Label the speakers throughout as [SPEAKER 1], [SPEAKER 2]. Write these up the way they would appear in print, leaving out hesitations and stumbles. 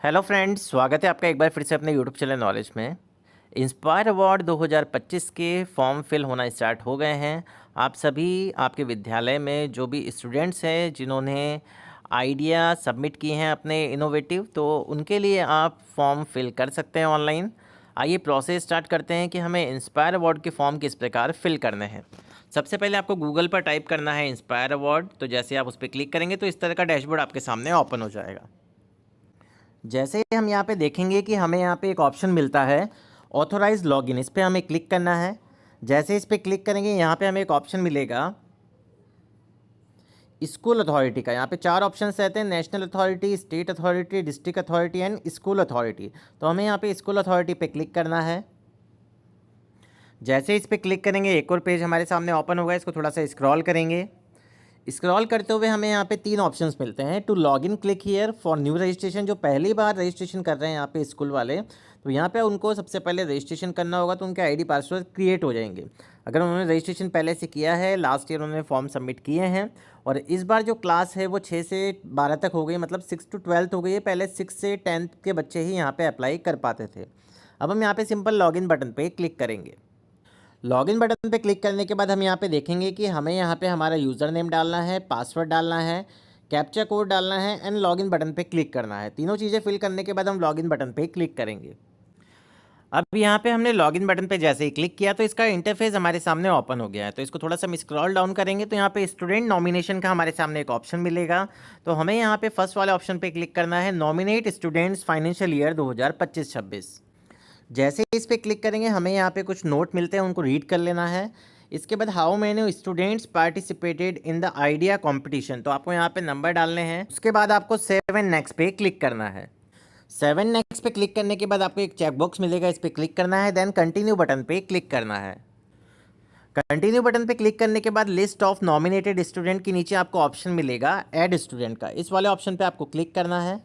[SPEAKER 1] Hello friends, स्वागत है आपका एक बार फिर से अपने यूट्यूब चैनल नॉलेज में। इंस्पायर अवार्ड 2025 के फॉर्म फिल होना स्टार्ट हो गए हैं। आप सभी आपके विद्यालय में जो भी स्टूडेंट्स हैं जिन्होंने आइडिया सबमिट किए हैं अपने इनोवेटिव, तो उनके लिए आप फॉर्म फिल कर सकते हैं ऑनलाइन। आइए प्रोसेस स्टार्ट करते हैं कि हमें इंस्पायर अवार्ड के फॉर्म किस प्रकार फिल करने हैं। सबसे पहले आपको गूगल पर टाइप करना है इंस्पायर अवार्ड। तो जैसे आप उस पर क्लिक करेंगे तो इस तरह का डैशबोर्ड आपके सामने ओपन हो जाएगा। जैसे ही हम यहाँ पे देखेंगे कि हमें यहाँ पे एक ऑप्शन मिलता है ऑथोराइज लॉगिन, इस पर हमें क्लिक करना है। जैसे इस पर क्लिक करेंगे यहाँ पे हमें एक ऑप्शन मिलेगा स्कूल अथॉरिटी का। यहाँ पे 4 ऑप्शंस रहते हैं: national authority, state authority, district authority and school authority. तो हमें यहाँ पे स्कूल अथॉरिटी पे क्लिक करना है। जैसे इस पर क्लिक करेंगे एक और पेज हमारे सामने ओपन होगा। इसको थोड़ा सा स्क्रॉल करेंगे। स्क्रॉल करते हुए हमें यहाँ पे 3 ऑप्शंस मिलते हैं। To log in click here for new registration, जो पहली बार रजिस्ट्रेशन कर रहे हैं यहाँ पे स्कूल वाले, तो यहाँ पे उनको सबसे पहले रजिस्ट्रेशन करना होगा, तो उनके आईडी पासवर्ड क्रिएट हो जाएंगे। अगर उन्होंने रजिस्ट्रेशन पहले से किया है, लास्ट ईयर उन्होंने फॉर्म सबमिट किए हैं और इस बार जो क्लास है वो 6 से 12 तक हो गई, मतलब 6 to 12 हो गई है। पहले 6 से 10th के बच्चे ही यहाँ पर अप्लाई कर पाते थे। अब हम यहाँ पर सिंपल लॉगिन बटन पर क्लिक करेंगे। लॉगिन बटन पे क्लिक करने के बाद हम यहाँ पे देखेंगे कि हमें यहाँ पे हमारा यूज़र नेम डालना है, पासवर्ड डालना है, कैप्चा कोड डालना है एंड लॉगिन बटन पे क्लिक करना है। तीनों चीज़ें फिल करने के बाद हम लॉगिन बटन पे क्लिक करेंगे। अब यहाँ पे हमने लॉगिन बटन पे जैसे ही क्लिक किया तो इसका इंटरफेस हमारे सामने ओपन हो गया है। तो इसको थोड़ा सा हम स्क्रॉल डाउन करेंगे तो यहाँ पे स्टूडेंट नॉमिनेशन का हमारे सामने एक ऑप्शन मिलेगा। तो हमें यहाँ पे फर्स्ट वाले ऑप्शन पे क्लिक करना है, नॉमिनेट स्टूडेंट्स फाइनेंशियल ईयर 2025-26। जैसे इस पे क्लिक करेंगे हमें यहाँ पे कुछ नोट मिलते हैं, उनको रीड कर लेना है। इसके बाद how many students participated in the idea competition, तो आपको यहाँ पे नंबर डालने हैं। उसके बाद आपको 7 नेक्स्ट पे क्लिक करना है। 7 नेक्स्ट पे क्लिक करने के बाद आपको एक चेक बॉक्स मिलेगा, इस पर क्लिक करना है। देन कंटिन्यू बटन पे क्लिक करना है। कंटिन्यू बटन पे क्लिक करने के बाद लिस्ट ऑफ नॉमिनेटेड स्टूडेंट के नीचे आपको ऑप्शन मिलेगा ऐड स्टूडेंट का, इस वाले ऑप्शन पे आपको क्लिक करना है।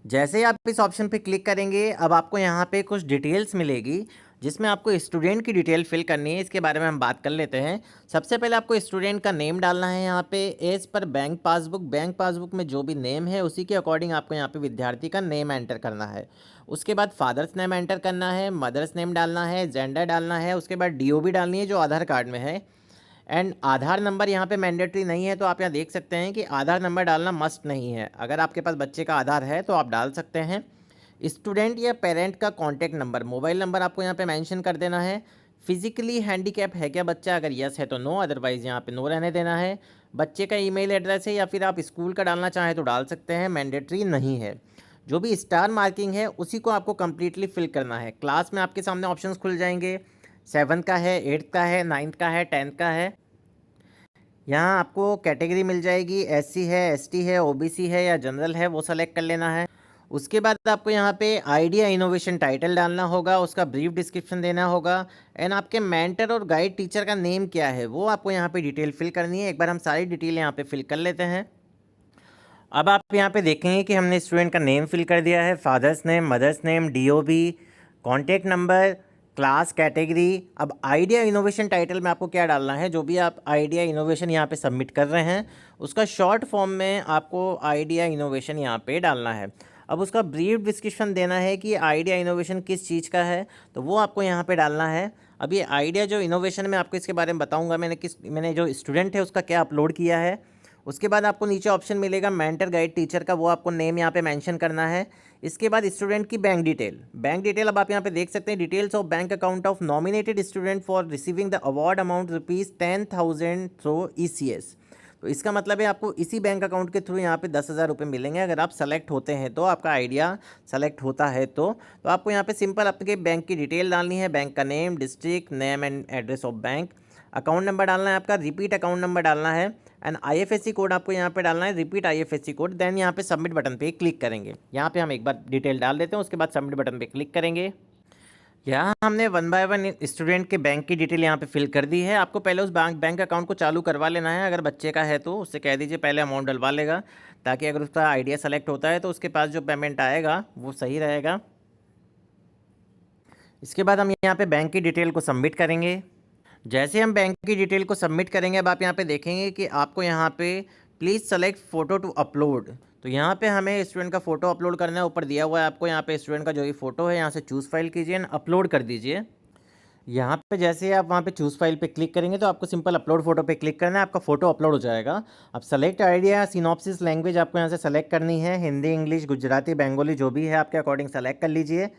[SPEAKER 1] जैसे ही आप इस ऑप्शन पे क्लिक करेंगे अब आपको यहाँ पे कुछ डिटेल्स मिलेगी जिसमें आपको स्टूडेंट की डिटेल फिल करनी है। इसके बारे में हम बात कर लेते हैं। सबसे पहले आपको स्टूडेंट का नेम डालना है यहाँ पे एज पर बैंक पासबुक में जो भी नेम है उसी के अकॉर्डिंग आपको यहाँ पे विद्यार्थी का नेम एंटर करना है। उसके बाद फादर्स नेम एंटर करना है, मदर्स नेम डालना है, जेंडर डालना है। उसके बाद DOB डालनी है जो आधार कार्ड में है एंड आधार नंबर यहाँ पे मैंडेटरी नहीं है। तो आप यहाँ देख सकते हैं कि आधार नंबर डालना मस्ट नहीं है। अगर आपके पास बच्चे का आधार है तो आप डाल सकते हैं। स्टूडेंट या पेरेंट का कॉन्टैक्ट नंबर, मोबाइल नंबर आपको यहाँ पे मेंशन कर देना है। फिजिकली हैंडीकैप है क्या बच्चा, अगर यस है तो नो, अदरवाइज़ यहाँ पे नो रहने देना है। बच्चे का ईमेल एड्रेस है या फिर आप स्कूल का डालना चाहें तो डाल सकते हैं, मैंडेटरी नहीं है। जो भी स्टार मार्किंग है उसी को आपको कम्प्लीटली फिल करना है। क्लास में आपके सामने ऑप्शंस खुल जाएंगे, 7 का है, 8 का है, 9 का है, 10 का है। यहाँ आपको कैटेगरी मिल जाएगी, SC है, ST है, OBC है या जनरल है, वो सेलेक्ट कर लेना है। उसके बाद आपको यहाँ पे आइडिया इनोवेशन टाइटल डालना होगा, उसका ब्रीफ डिस्क्रिप्शन देना होगा एंड आपके मेंटर और गाइड टीचर का नेम क्या है वो आपको यहाँ पे डिटेल फिल करनी है। एक बार हम सारी डिटेल यहाँ पे फिल कर लेते हैं। अब आप यहाँ पे देखेंगे कि हमने स्टूडेंट का नेम फिल कर दिया है, father's name, mother's name, DOB, contact number, class, category. अब आइडिया इनोवेशन टाइटल में आपको क्या डालना है, जो भी आप आइडिया इनोवेशन यहाँ पे सबमिट कर रहे हैं उसका शॉर्ट फॉर्म में आपको आइडिया इनोवेशन यहाँ पे डालना है। अब उसका ब्रीफ डिस्क्रिप्शन देना है कि आइडिया इनोवेशन किस चीज़ का है, तो वो आपको यहाँ पे डालना है। अब ये आइडिया जो इनोवेशन में आपको इसके बारे में बताऊँगा, मैंने जो स्टूडेंट है उसका क्या अपलोड किया है। उसके बाद आपको नीचे ऑप्शन मिलेगा मेंटर गाइड टीचर का, वो आपको नेम यहाँ पे मेंशन करना है। इसके बाद स्टूडेंट की बैंक डिटेल अब आप यहाँ पे देख सकते हैं, details of bank account of nominated student for receiving the award amount ₹10,000 through ECS। तो इसका मतलब है आपको इसी बैंक अकाउंट के थ्रू यहाँ पे 10,000 रुपये मिलेंगे अगर आप सेलेक्ट होते हैं, तो आपका आइडिया सेलेक्ट होता है तो आपको यहाँ पे सिंपल आपके बैंक की डिटेल डालनी है, बैंक का name, district name and address of bank, account number डालना है आपका, रिपीट अकाउंट नंबर डालना है एंड IFSC कोड आपको यहाँ पे डालना है, रिपीट IFSC कोड। देन यहाँ पे सबमिट बटन पे क्लिक करेंगे। यहाँ पे हम एक बार डिटेल डाल देते हैं, उसके बाद सबमिट बटन पे क्लिक करेंगे। यहाँ हमने 1 बाय 1 स्टूडेंट के बैंक की डिटेल यहाँ पे फिल कर दी है। आपको पहले उस बैंक अकाउंट को चालू करवा लेना है। अगर बच्चे का है तो उससे कह दीजिए पहले अमाउंट डलवा लेगा, ताकि अगर उसका आइडिया सेलेक्ट होता है तो उसके पास जो पेमेंट आएगा वो सही रहेगा। इसके बाद हम यहाँ पे बैंक की डिटेल को सबमिट करेंगे। जैसे हम बैंक की डिटेल को सबमिट करेंगे अब आप यहाँ पे देखेंगे कि आपको यहाँ पे please select photo to upload. तो यहाँ पे हमें स्टूडेंट का फ़ोटो अपलोड करना है, ऊपर दिया हुआ है आपको, यहाँ पे स्टूडेंट का जो भी फ़ोटो है यहाँ से चूज़ फाइल कीजिए एंड अपलोड कर दीजिए। यहाँ पे जैसे ही आप वहाँ पे चूज़ फाइल पे क्लिक करेंगे तो आपको सिंपल अपलोड फ़ोटो पे क्लिक करना है, आपका फ़ोटो अपलोड हो जाएगा। अब सेलेक्ट आइडिया सिनॉप्सिस लैंग्वेज आपको यहाँ से सेलेक्ट करनी है, हिंदी, इंग्लिश, गुजराती, बंगाली जो भी है आपके अकॉर्डिंग सेलेक्ट कर लीजिए।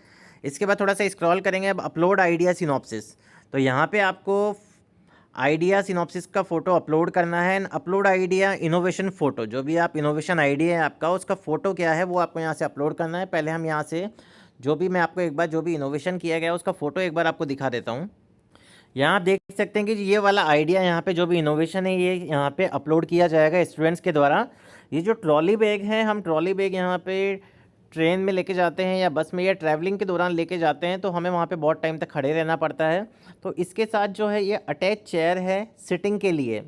[SPEAKER 1] इसके बाद थोड़ा सा स्क्रॉल करेंगे, अब अपलोड आइडिया सिनॉप्सिस, तो यहाँ पे आपको आइडिया सिनॉप्सिस का फ़ोटो अपलोड करना है and upload idea innovation photo, जो भी आप इनोवेशन आइडिया है आपका उसका फ़ोटो क्या है वो आपको यहाँ से अपलोड करना है। पहले हम यहाँ से जो भी मैं आपको एक बार जो भी इनोवेशन किया गया उसका फ़ोटो एक बार आपको दिखा देता हूँ। यहाँ आप देख सकते हैं कि ये वाला आइडिया यहाँ पे जो भी इनोवेशन है ये यहाँ पे अपलोड किया जाएगा स्टूडेंट्स के द्वारा। ये जो ट्रॉली बैग है, हम ट्रॉली बैग यहाँ पे ट्रेन में लेके जाते हैं या बस में या ट्रैवलिंग के दौरान लेके जाते हैं तो हमें वहाँ पे बहुत टाइम तक खड़े रहना पड़ता है। तो इसके साथ जो है ये अटैच चेयर है सिटिंग के लिए,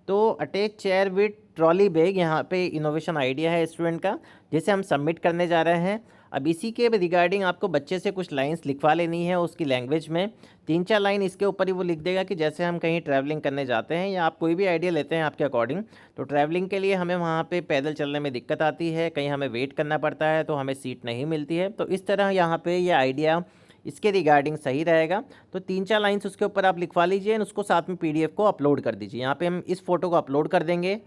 [SPEAKER 1] तो attach chair with trolley bag यहाँ पे इनोवेशन आइडिया है स्टूडेंट का, जिसे हम सबमिट करने जा रहे हैं। अब इसी के रिगार्डिंग आपको बच्चे से कुछ लाइंस लिखवा लेनी है उसकी लैंग्वेज में, 3-4 लाइन इसके ऊपर ही वो लिख देगा कि जैसे हम कहीं ट्रैवलिंग करने जाते हैं या आप कोई भी आइडिया लेते हैं आपके अकॉर्डिंग। तो ट्रैवलिंग के लिए हमें वहाँ पे पैदल चलने में दिक्कत आती है, कहीं हमें वेट करना पड़ता है तो हमें सीट नहीं मिलती है, तो इस तरह यहाँ पे ये आइडिया इसके रिगार्डिंग सही रहेगा। तो 3-4 लाइन्स उसके ऊपर आप लिखवा लीजिए और उसको साथ में PDF को अपलोड कर दीजिए। यहाँ पे हम इस फ़ोटो को अपलोड कर देंगे।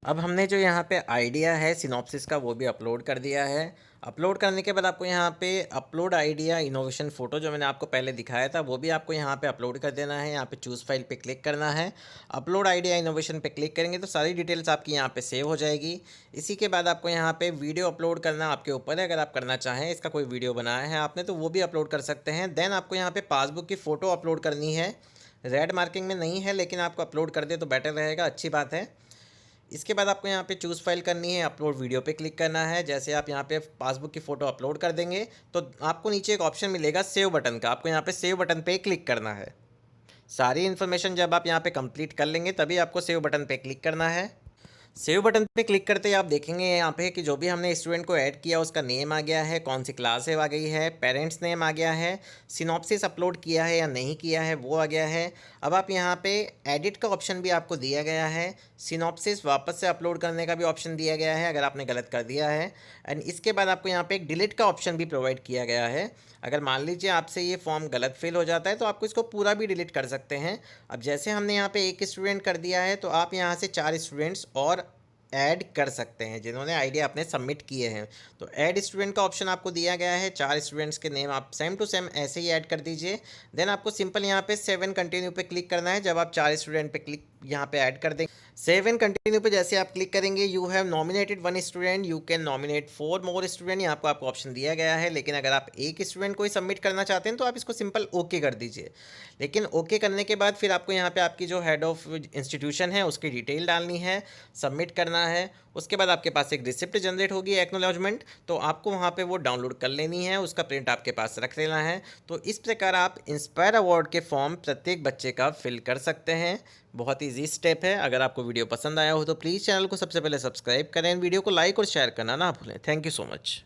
[SPEAKER 1] अब हमने जो यहाँ पे आइडिया है सिनॉप्सिस का वो भी अपलोड कर दिया है। अपलोड करने के बाद आपको यहाँ पे अपलोड आइडिया इनोवेशन फ़ोटो जो मैंने आपको पहले दिखाया था वो भी आपको यहाँ पे अपलोड कर देना है। यहाँ पे चूज़ फाइल पे क्लिक करना है, अपलोड आइडिया इनोवेशन पे क्लिक करेंगे तो सारी डिटेल्स आपकी यहाँ पे सेव हो जाएगी। इसी के बाद आपको यहाँ पे वीडियो अपलोड करना आपके ऊपर है, अगर आप करना चाहें इसका कोई वीडियो बनाया है आपने तो वो भी अपलोड कर सकते हैं। देन आपको यहाँ पर पासबुक की फ़ोटो अपलोड करनी है, रेड मार्किंग में नहीं है लेकिन आपको अपलोड कर दे तो बेटर रहेगा, अच्छी बात है। इसके बाद आपको यहाँ पे चूज़ फाइल करनी है, अपलोड वीडियो पे क्लिक करना है। जैसे आप यहाँ पे पासबुक की फ़ोटो अपलोड कर देंगे तो आपको नीचे एक ऑप्शन मिलेगा सेव बटन का, आपको यहाँ पे सेव बटन पे क्लिक करना है। सारी इन्फॉर्मेशन जब आप यहाँ पे कंप्लीट कर लेंगे तभी आपको सेव बटन पे क्लिक करना है। सेव बटन पे क्लिक करते ही आप देखेंगे यहाँ पे कि जो भी हमने स्टूडेंट को ऐड किया उसका नेम आ गया है, कौन सी क्लास है आ गई है, पेरेंट्स नेम आ गया है, सिनॉप्सिस अपलोड किया है या नहीं किया है वो आ गया है। अब आप यहाँ पे एडिट का ऑप्शन भी आपको दिया गया है, सिनॉप्सिस वापस से अपलोड करने का भी ऑप्शन दिया गया है अगर आपने गलत कर दिया है। एंड इसके बाद आपको यहाँ पे एक डिलीट का ऑप्शन भी प्रोवाइड किया गया है। अगर मान लीजिए आपसे ये फॉर्म गलत फिल हो जाता है तो आपको इसको पूरा भी डिलीट कर सकते हैं। अब जैसे हमने यहाँ पे एक स्टूडेंट कर दिया है तो आप यहाँ से 4 स्टूडेंट्स और ऐड कर सकते हैं जिन्होंने आइडिया अपने सबमिट किए हैं। तो ऐड स्टूडेंट का ऑप्शन आपको दिया गया है, 4 स्टूडेंट्स के नेम आप सेम टू सेम ऐसे ही ऐड कर दीजिए। देन आपको सिंपल यहाँ पे सेव एंड कंटिन्यू पे क्लिक करना है। जब आप 4 स्टूडेंट पे क्लिक यहाँ पे ऐड कर देंगे, सेव एंड कंटिन्यू पे जैसे आप क्लिक करेंगे you have nominated 1 student, you can nominate 4 more student, यहाँ आपको ऑप्शन दिया गया है। लेकिन अगर आप एक स्टूडेंट को ही सबमिट करना चाहते हैं तो आप इसको सिंपल ओके कर दीजिए। लेकिन ओके करने के बाद फिर आपको यहाँ पे आपकी जो हेड ऑफ इंस्टीट्यूशन है उसकी डिटेल डालनी है, सबमिट करना है। उसके बाद आपके पास एक रिसिप्ट जनरेट होगी एक्नॉलेजमेंट, तो आपको वहाँ पे वो डाउनलोड कर लेनी है, उसका प्रिंट आपके पास रख लेना है। तो इस प्रकार आप इंस्पायर अवार्ड के फॉर्म प्रत्येक बच्चे का फिल कर सकते हैं। बहुत ईजी स्टेप है। अगर आपको वीडियो पसंद आया हो तो प्लीज़ चैनल को सबसे पहले सब्सक्राइब करें, वीडियो को लाइक और शेयर करना ना भूलें। Thank you so much.